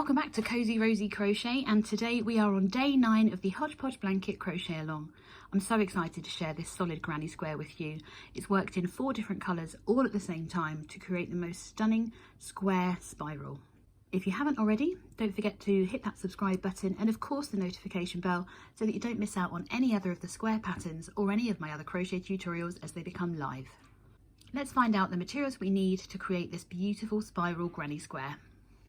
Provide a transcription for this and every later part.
Welcome back to Cozy Rosy Crochet, and today we are on day 9 of the Hodgepodge blanket crochet along. I'm so excited to share this solid granny square with you. It's worked in 4 different colours all at the same time to create the most stunning square spiral. If you haven't already, don't forget to hit that subscribe button and of course the notification bell so that you don't miss out on any other of the square patterns or any of my other crochet tutorials as they become live. Let's find out the materials we need to create this beautiful spiral granny square.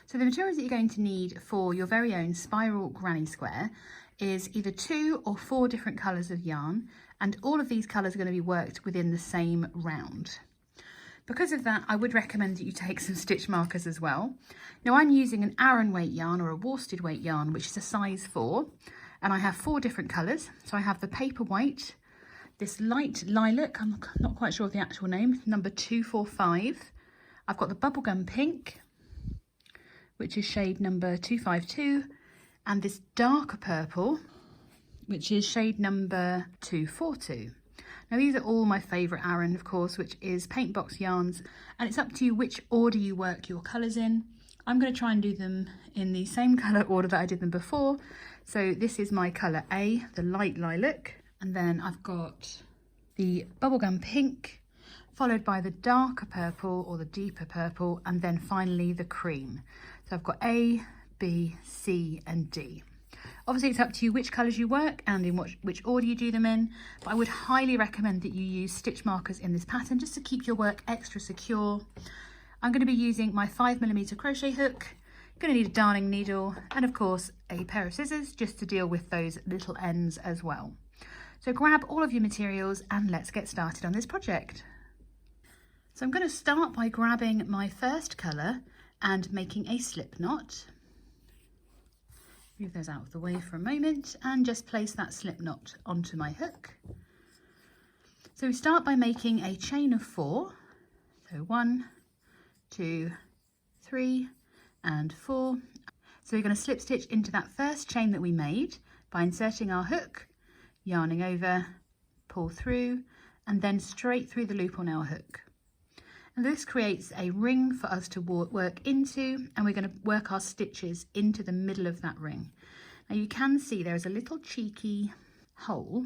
So the materials that you're going to need for your very own spiral granny square is either 2 or 4 different colours of yarn, and all of these colours are going to be worked within the same round. Because of that, I would recommend that you take some stitch markers as well. Now I'm using an Aran weight yarn or a worsted weight yarn, which is a size 4, and I have 4 different colours. So I have the paper white, this light lilac, I'm not quite sure of the actual name, number 245. I've got the bubblegum pink, which is shade number 252, and this darker purple, which is shade number 242. Now these are all my favourite Aran, of course, which is PaintBox Yarns, and it's up to you which order you work your colours in. I'm going to try and do them in the same colour order that I did them before. So this is my colour A, the light lilac, and then I've got the bubblegum pink, followed by the darker purple or the deeper purple, and then finally the cream. So I've got A, B, C and D. Obviously it's up to you which colours you work and in which order you do them in, but I would highly recommend that you use stitch markers in this pattern just to keep your work extra secure. I'm going to be using my 5mm crochet hook, going to need a darning needle and of course a pair of scissors just to deal with those little ends as well. So grab all of your materials and let's get started on this project. So I'm going to start by grabbing my first colour and making a slip knot. Move those out of the way for a moment and just place that slip knot onto my hook. So we start by making a chain of 4. So 1, 2, 3 and 4. So we're going to slip stitch into that first chain that we made by inserting our hook, yarning over, pull through and then straight through the loop on our hook. And this creates a ring for us to work into, and we're going to work our stitches into the middle of that ring. Now you can see there is a little cheeky hole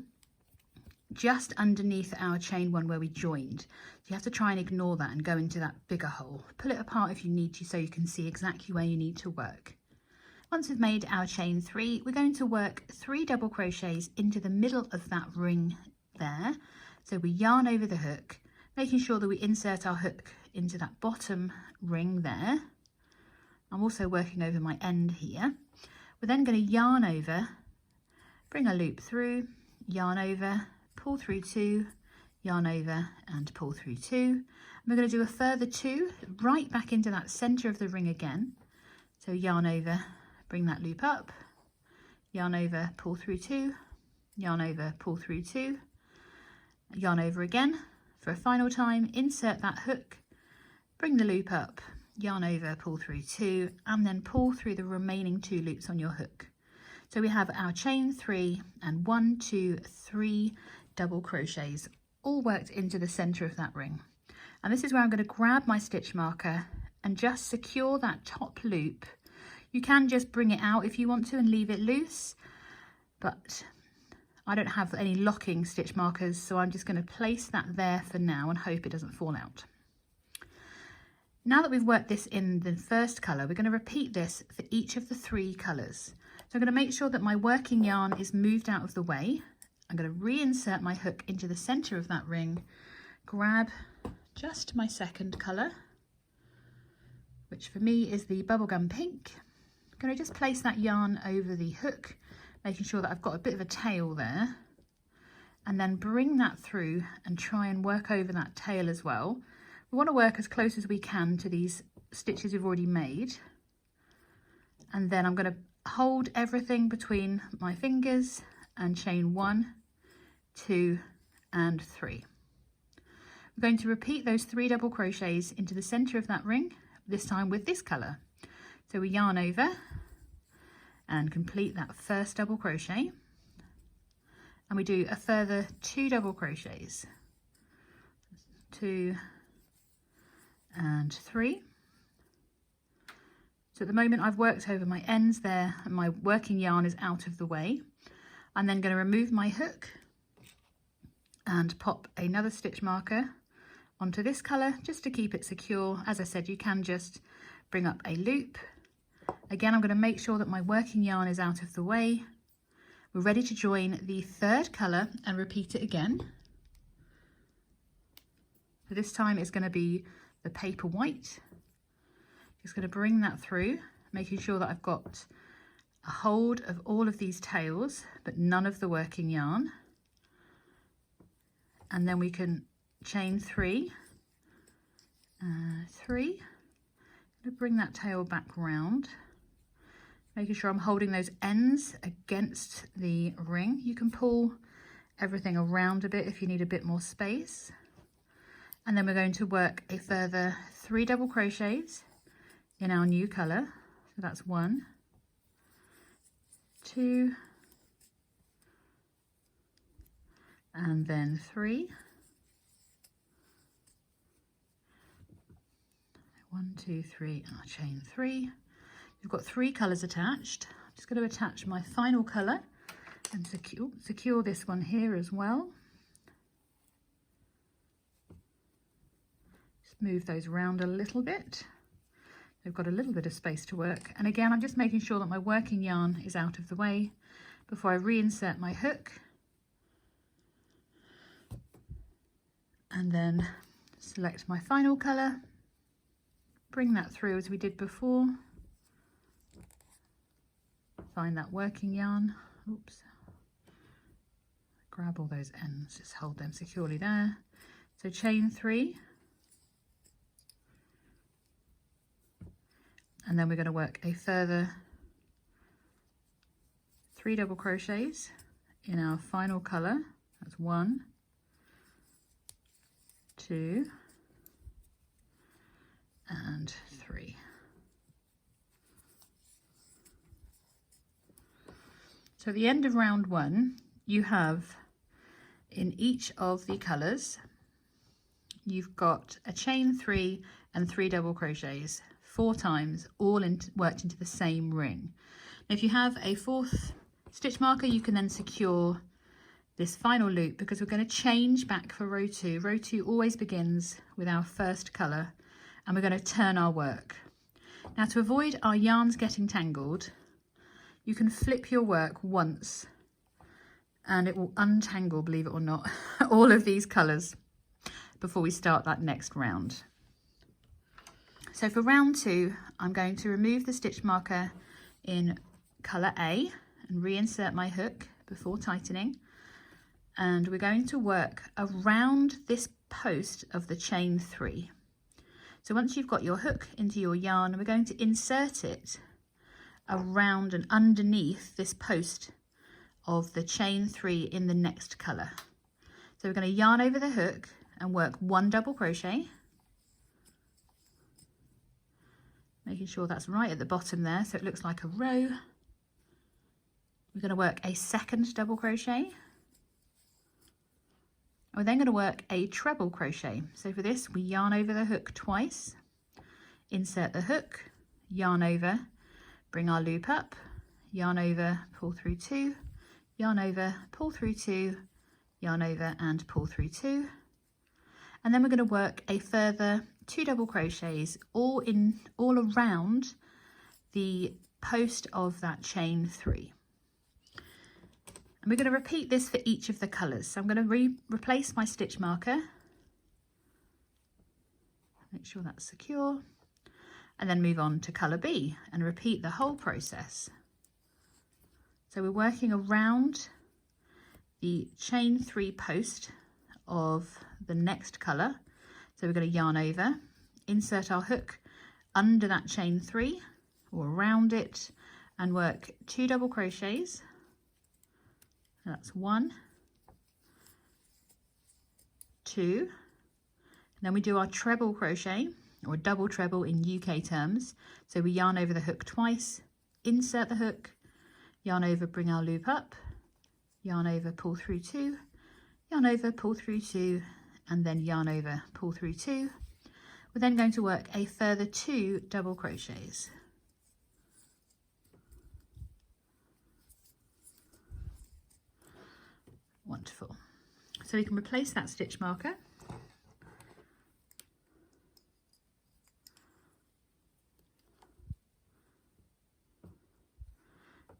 just underneath our chain 1 where we joined. So you have to try and ignore that and go into that bigger hole. Pull it apart if you need to so you can see exactly where you need to work. Once we've made our chain 3, we're going to work 3 double crochets into the middle of that ring there. So we yarn over the hook, making sure that we insert our hook into that bottom ring there. I'm also working over my end here. We're then going to yarn over, bring a loop through, yarn over, pull through 2, yarn over and pull through 2. And we're going to do a further 2 right back into that centre of the ring again. So yarn over, bring that loop up, yarn over, pull through 2, yarn over, pull through 2, yarn over again. For a final time, insert that hook, bring the loop up, yarn over, pull through 2, and then pull through the remaining 2 loops on your hook. So we have our chain 3 and 1, 2, 3 double crochets all worked into the centre of that ring. And this is where I'm going to grab my stitch marker and just secure that top loop. You can just bring it out if you want to and leave it loose, but I don't have any locking stitch markers, so I'm just going to place that there for now and hope it doesn't fall out. Now that we've worked this in the first colour, we're going to repeat this for each of the 3 colours. So I'm going to make sure that my working yarn is moved out of the way. I'm going to reinsert my hook into the centre of that ring, grab just my second colour, which for me is the bubblegum pink. I'm going to just place that yarn over the hook, making sure that I've got a bit of a tail there, and then bring that through and try and work over that tail as well. We want to work as close as we can to these stitches we've already made, and then I'm going to hold everything between my fingers and chain 1, 2 and 3. We're going to repeat those 3 double crochets into the centre of that ring, this time with this colour. So we yarn over and complete that first double crochet, and we do a further 2 double crochets, 2 and 3. So at the moment I've worked over my ends there and my working yarn is out of the way. I'm then going to remove my hook and pop another stitch marker onto this colour just to keep it secure. As I said, you can just bring up a loop. Again, I'm going to make sure that my working yarn is out of the way. We're ready to join the third colour and repeat it again. So this time it's going to be the paper white. Just going to bring that through, making sure that I've got a hold of all of these tails, but none of the working yarn. And then we can chain 3, 3. I'm going to bring that tail back round, making sure I'm holding those ends against the ring. You can pull everything around a bit if you need a bit more space. And then we're going to work a further 3 double crochets in our new colour. So that's 1, 2, and then 3. 1, 2, 3, and I'll chain 3. We've got 3 colours attached. I'm just going to attach my final colour and secure this one here as well. Just move those around a little bit. They've got a little bit of space to work. And again, I'm just making sure that my working yarn is out of the way before I reinsert my hook. And then select my final colour, bring that through as we did before, find that working yarn, oops, grab all those ends, just hold them securely there. So chain 3, and then we're going to work a further 3 double crochets in our final colour. That's 1, 2, and 3. So at the end of round 1, you have in each of the colours, you've got a chain 3 and 3 double crochets 4 times, all worked into the same ring. Now, if you have a 4th stitch marker, you can then secure this final loop, because we're going to change back for row 2. Row 2 always begins with our first colour, and we're going to turn our work. Now, to avoid our yarns getting tangled, you can flip your work once and it will untangle, believe it or not, all of these colours before we start that next round. So for round 2, I'm going to remove the stitch marker in colour A and reinsert my hook before tightening. And we're going to work around this post of the chain 3. So once you've got your hook into your yarn, we're going to insert it around and underneath this post of the chain 3 in the next colour. So we're going to yarn over the hook and work 1 double crochet, making sure that's right at the bottom there so it looks like a row. We're going to work a 2nd double crochet. We're then going to work a treble crochet. So for this, we yarn over the hook twice, insert the hook, yarn over, bring our loop up, yarn over, pull through 2, yarn over, pull through 2, yarn over and pull through 2. And then we're going to work a further 2 double crochets all around the post of that chain 3. And we're going to repeat this for each of the colours. So I'm going to replace my stitch marker, make sure that's secure, and then move on to colour B and repeat the whole process. So we're working around the chain 3 post of the next colour. So we're going to yarn over, insert our hook under that chain 3 or around it, and work 2 double crochets. That's 1, 2, and then we do our treble crochet, or double treble in UK terms. So we yarn over the hook twice, insert the hook, yarn over, bring our loop up, yarn over, pull through 2, yarn over, pull through 2, and then yarn over, pull through 2. We're then going to work a further 2 double crochets. So we can replace that stitch marker.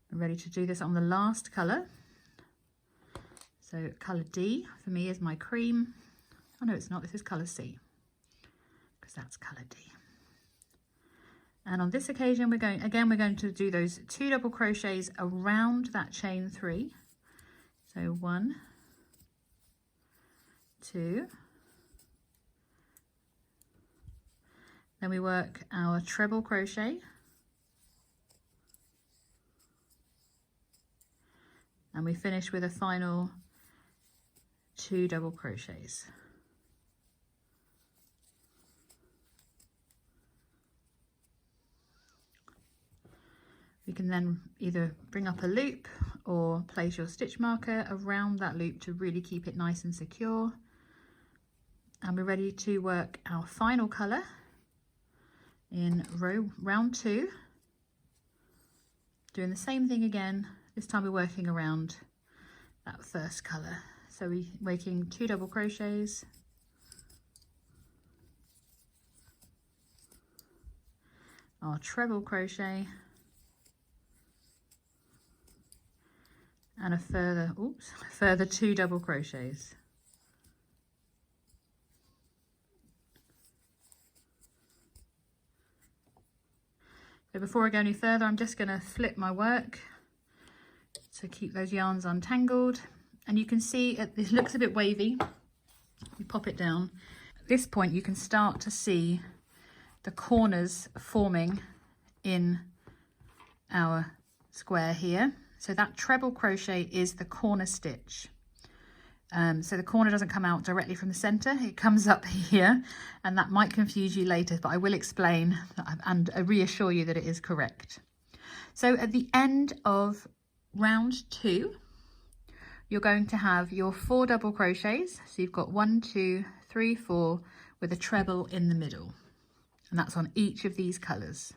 I'm ready to do this on the last colour. So colour D for me is my cream. Oh no, it's not, this is colour C, because that's colour D. And on this occasion we're going to do those 2 double crochets around that chain 3. So 1, 2, then we work our treble crochet, and we finish with a final 2 double crochets. You can then either bring up a loop or place your stitch marker around that loop to really keep it nice and secure. And we're ready to work our final colour in round 2, doing the same thing again. This time we're working around that first colour. So we're making 2 double crochets, our treble crochet, and a further 2 double crochets. So before I go any further, I'm just going to flip my work to keep those yarns untangled. And you can see it looks a bit wavy. We pop it down. At this point you can start to see the corners forming in our square here. So that treble crochet is the corner stitch. So the corner doesn't come out directly from the center, it comes up here, and that might confuse you later, but I will explain and reassure you that it is correct. So at the end of round 2, you're going to have your 4 double crochets. So you've got 1, 2, 3, 4 with a treble in the middle, and that's on each of these colors.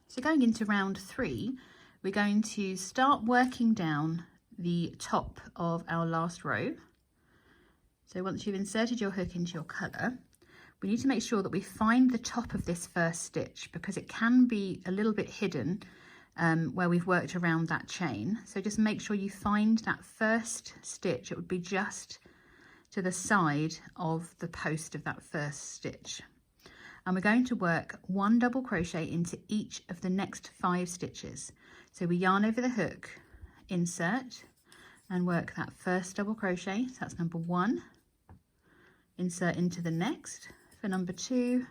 So going into round 3, we're going to start working down the top of our last row. So once you've inserted your hook into your colour, we need to make sure that we find the top of this first stitch, because it can be a little bit hidden where we've worked around that chain. So just make sure you find that first stitch. It would be just to the side of the post of that first stitch. And we're going to work 1 double crochet into each of the next 5 stitches. So we yarn over the hook, insert, and work that first double crochet. So that's number 1. Insert into the next for number 2,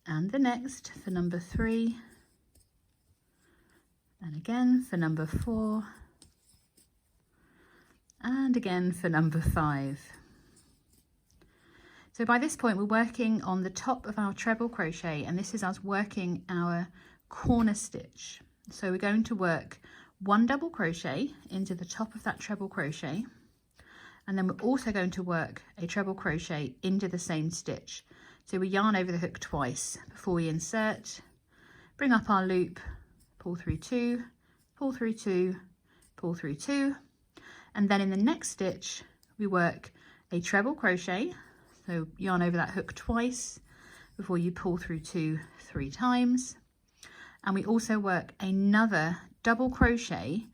and the next for number 3, and again for number 4, and again for number 5. So by this point we're working on the top of our treble crochet, and this is us working our corner stitch. So we're going to work 1 double crochet into the top of that treble crochet, and then we're also going to work a treble crochet into the same stitch. So we yarn over the hook twice before we insert, bring up our loop, pull through 2, pull through 2, pull through 2, and then in the next stitch we work a treble crochet. So yarn over that hook twice before you pull through 2 3 times, and we also work another double crochet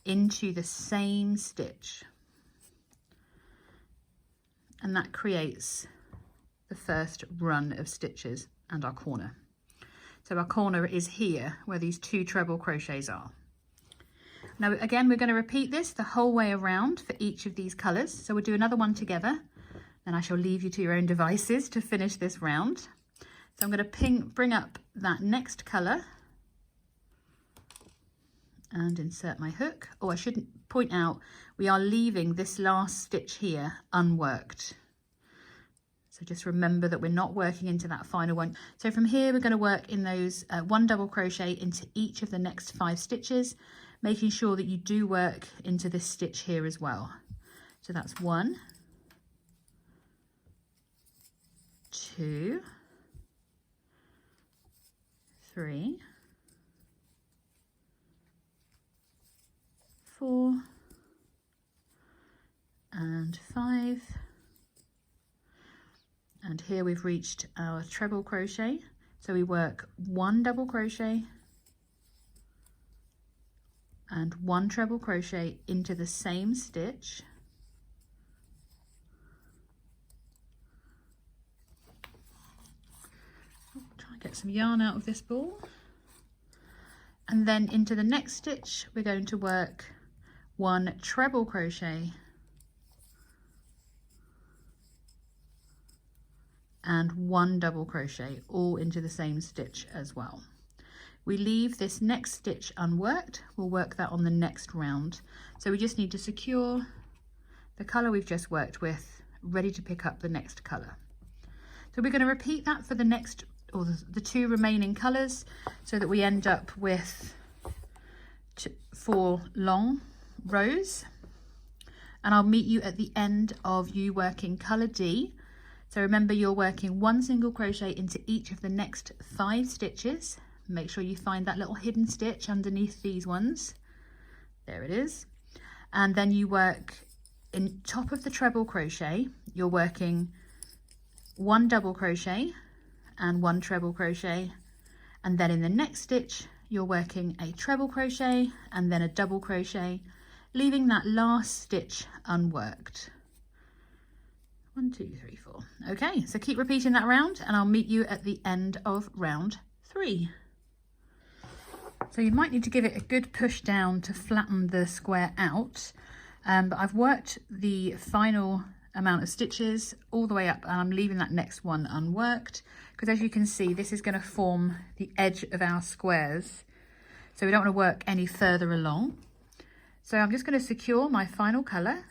into the same stitch, and that creates the first run of stitches and our corner. So our corner is here where these 2 treble crochets are. Now again, we're going to repeat this the whole way around for each of these colours. So we'll do another one together, and I shall leave you to your own devices to finish this round. So I'm going to bring up that next colour and insert my hook. Oh, I should point out, we are leaving this last stitch here unworked. So just remember that we're not working into that final one. So from here, we're going to work in those 1 double crochet into each of the next 5 stitches, making sure that you do work into this stitch here as well. So that's 1, 2, 3, 4, and and 5, and here we've reached our treble crochet, so we work 1 double crochet and 1 treble crochet into the same stitch, try and get some yarn out of this ball, and then into the next stitch we're going to work 1 treble crochet and 1 double crochet, all into the same stitch as well. We leave this next stitch unworked, we'll work that on the next round. So we just need to secure the colour we've just worked with, ready to pick up the next colour. So we're going to repeat that for the next, or the 2 remaining colours, so that we end up with 4 long rows. And I'll meet you at the end of you working colour D. So remember, you're working 1 single crochet into each of the next 5 stitches. Make sure you find that little hidden stitch underneath these ones. There it is. And then you work in top of the treble crochet, you're working 1 double crochet and 1 treble crochet. And then in the next stitch, you're working a treble crochet and then a double crochet, leaving that last stitch unworked. 1, 2, 3, 4. Okay, so keep repeating that round and I'll meet you at the end of round 3. So you might need to give it a good push down to flatten the square out, but I've worked the final amount of stitches all the way up and I'm leaving that next one unworked, because as you can see, this is going to form the edge of our squares, so we don't want to work any further along. So I'm just going to secure my final colour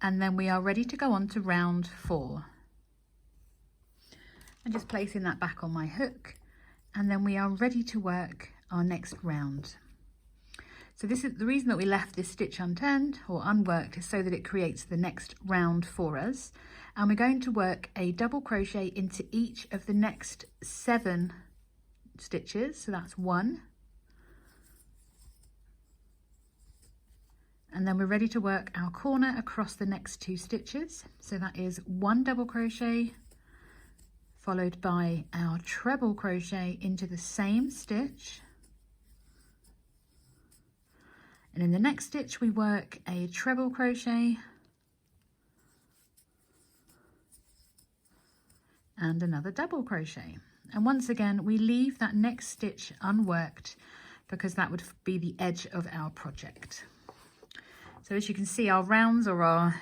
and then we are ready to go on to round 4. I'm just placing that back on my hook, and then we are ready to work our next round. So this is the reason that we left this stitch unturned or unworked, is so that it creates the next round for us. And we're going to work a double crochet into each of the next 7 stitches. So that's 1. And then we're ready to work our corner across the next 2 stitches. So that is 1 double crochet followed by our treble crochet into the same stitch. And in the next stitch we work a treble crochet and another double crochet. And once again we leave that next stitch unworked, because that would be the edge of our project. So as you can see, our rounds, or our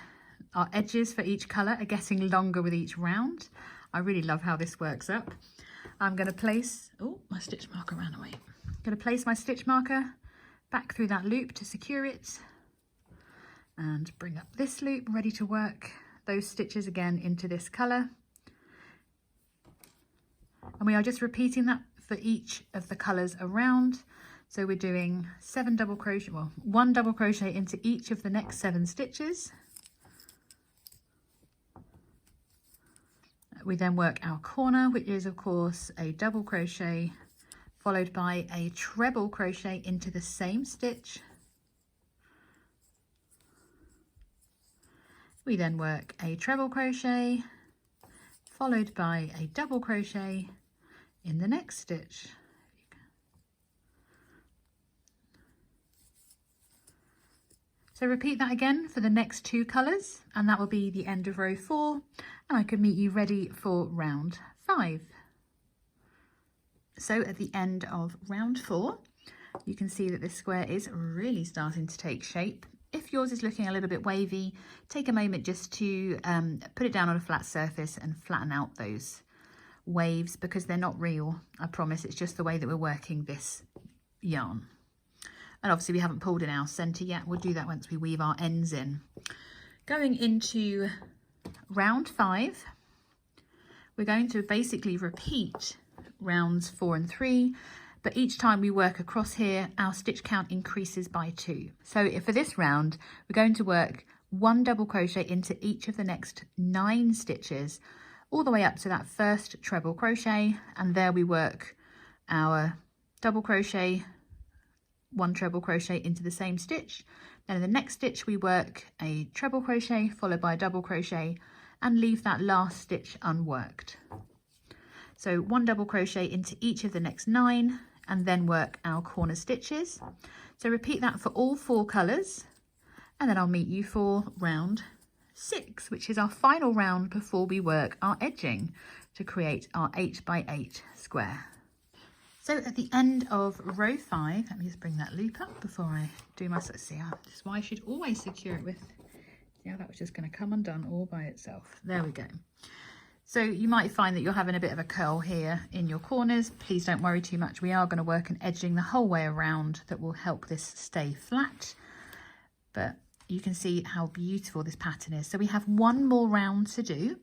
edges for each colour, are getting longer with each round. I really love how this works up. I'm going to place, oh, my stitch marker ran away. I'm going to place my stitch marker back through that loop to secure it, and bring up this loop, ready to work those stitches again into this colour. And we are just repeating that for each of the colours around. So we're doing 7 double crochet, well, 1 double crochet into each of the next 7 stitches. We then work our corner, which is of course a double crochet followed by a treble crochet into the same stitch. We then work a treble crochet followed by a double crochet in the next stitch. So repeat that again for the next 2 colours, and that will be the end of row 4, and I can meet you ready for round 5. So at the end of round 4, you can see that this square is really starting to take shape. If yours is looking a little bit wavy, take a moment just to put it down on a flat surface and flatten out those waves, because they're not real, I promise. It's just the way that we're working this yarn. And obviously we haven't pulled in our centre yet. We'll do that once we weave our ends in. Going into round 5, we're going to basically repeat rounds 4 and 3, but each time we work across here, our stitch count increases by 2. So for this round, we're going to work 1 double crochet into each of the next 9 stitches, all the way up to that first treble crochet, and there we work our double crochet 1 treble crochet into the same stitch. Then in the next stitch we work a treble crochet followed by a double crochet and leave that last stitch unworked. So 1 double crochet into each of the next 9 and then work our corner stitches. So repeat that for all 4 colours, and then I'll meet you for round 6, which is our final round before we work our edging to create our 8 by 8 square. So at the end of row 5, let me just bring that loop up before I do my, see how, this is why I should always secure it with, see how that was just going to come undone all by itself. There we go. So you might find that you're having a bit of a curl here in your corners. Please don't worry too much. We are going to work an edging the whole way around that will help this stay flat. But you can see how beautiful this pattern is. So we have 1 more round to do.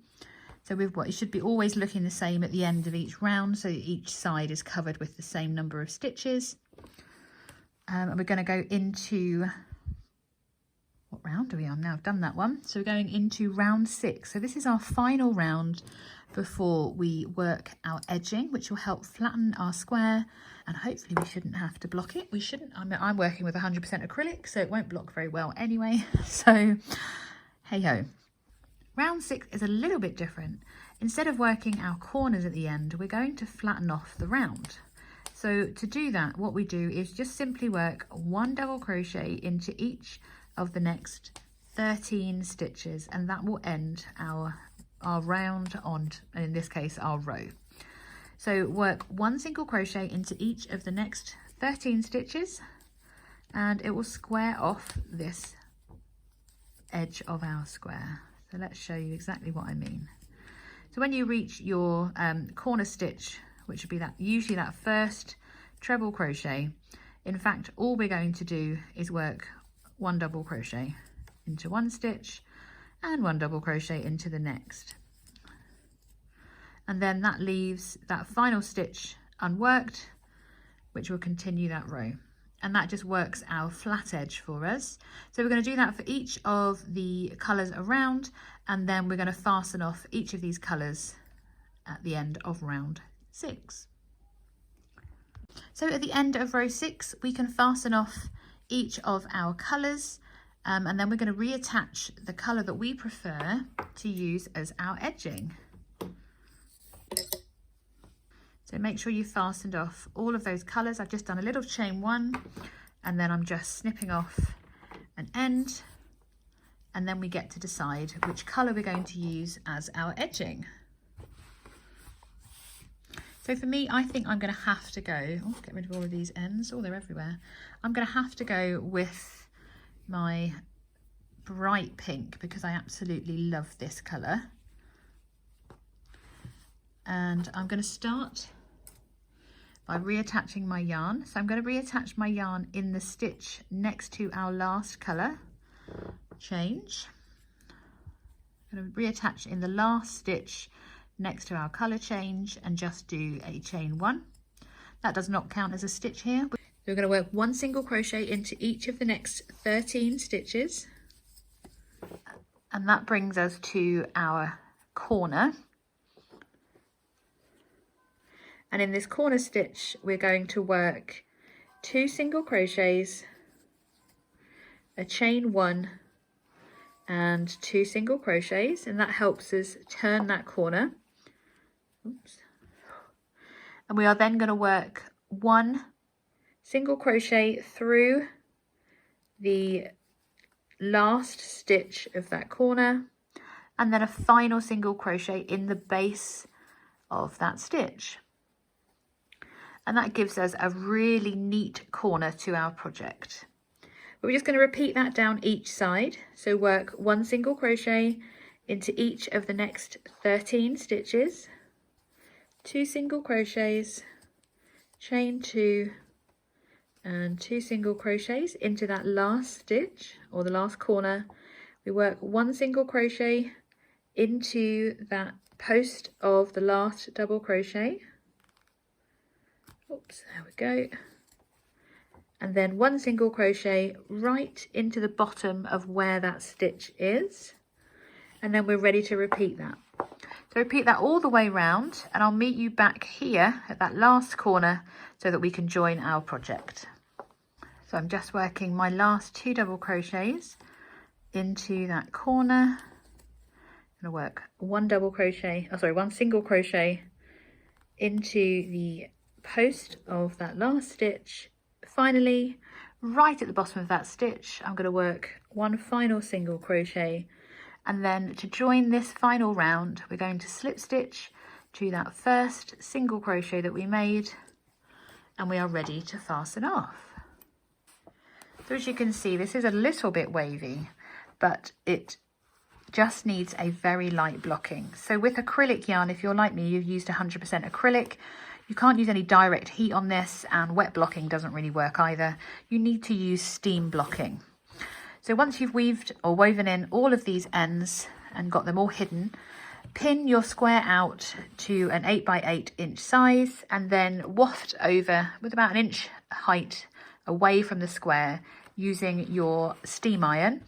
So we've got, it should be always looking the same at the end of each round, so each side is covered with the same number of stitches. And we're going to go into, what round are we on now? I've done that one. So we're going into round 6. So this is our final round before we work our edging, which will help flatten our square, and hopefully we shouldn't have to block it. We shouldn't. I'm working with 100% acrylic, so it won't block very well anyway. So hey ho. Round 6 is a little bit different. Instead of working our corners at the end, we're going to flatten off the round. So to do that, what we do is just simply work 1 double crochet into each of the next 13 stitches, and that will end our round on, in this case, our row. So work 1 single crochet into each of the next 13 stitches, and it will square off this edge of our square. So let's show you exactly what I mean. So when you reach your corner stitch, which would be that usually that first treble crochet, in fact all we're going to do is work 1 double crochet into 1 stitch and 1 double crochet into the next, and then that leaves that final stitch unworked, which will continue that row, and that just works our flat edge for us. So we're going to do that for each of the colours around, and then we're going to fasten off each of these colours at the end of round 6. So at the end of row 6 we can fasten off each of our colours, and then we're going to reattach the colour that we prefer to use as our edging. So make sure you've fastened off all of those colours. I've just done a little chain 1, and then I'm just snipping off an end, and then we get to decide which colour we're going to use as our edging. So for me, I think I'm going to have to go, oh, get rid of all of these ends, oh, they're everywhere. I'm going to have to go with my bright pink because I absolutely love this colour. And I'm going to start by reattaching my yarn. So I'm going to reattach my yarn in the stitch next to our last colour change. I'm going to reattach in the last stitch next to our colour change and just do a chain 1. That does not count as a stitch here. So we're going to work 1 single crochet into each of the next 13 stitches, and that brings us to our corner. And in this corner stitch we're going to work 2 single crochets, a chain 1 and 2 single crochets, and that helps us turn that corner. Oops. And we are then going to work 1 single crochet through the last stitch of that corner, and then a final single crochet in the base of that stitch. And that gives us a really neat corner to our project. But we're just going to repeat that down each side. So work 1 single crochet into each of the next 13 stitches, 2 single crochets, chain 2 and 2 single crochets into that last stitch or the last corner. We work 1 single crochet into that post of the last double crochet. Oops, there we go. And then 1 single crochet right into the bottom of where that stitch is, and then we're ready to repeat that. So repeat that all the way round, and I'll meet you back here at that last corner so that we can join our project. So I'm just working my last 2 double crochets into that corner. I'm going to work 1 single crochet into the post of that last stitch. Finally, right at the bottom of that stitch, I'm going to work 1 final single crochet, and then to join this final round, we're going to slip stitch to that first single crochet that we made, and we are ready to fasten off. So as you can see, this is a little bit wavy, but it just needs a very light blocking. So with acrylic yarn, if you're like me, you've used 100% acrylic, you can't use any direct heat on this, and wet blocking doesn't really work either. You need to use steam blocking. So once you've weaved or woven in all of these ends and got them all hidden, pin your square out to an 8 by 8 inch size, and then waft over with about an inch height away from the square using your steam iron,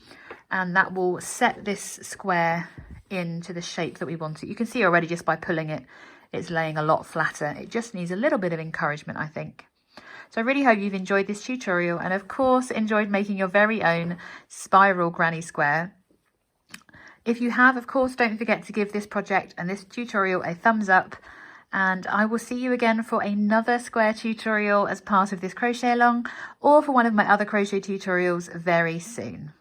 and that will set this square into the shape that we want it. You can see already just by pulling it, it's laying a lot flatter. It just needs a little bit of encouragement, I think. So I really hope you've enjoyed this tutorial, and of course enjoyed making your very own spiral granny square. If you have, of course, don't forget to give this project and this tutorial a thumbs up, and I will see you again for another square tutorial as part of this crochet along, or for one of my other crochet tutorials very soon.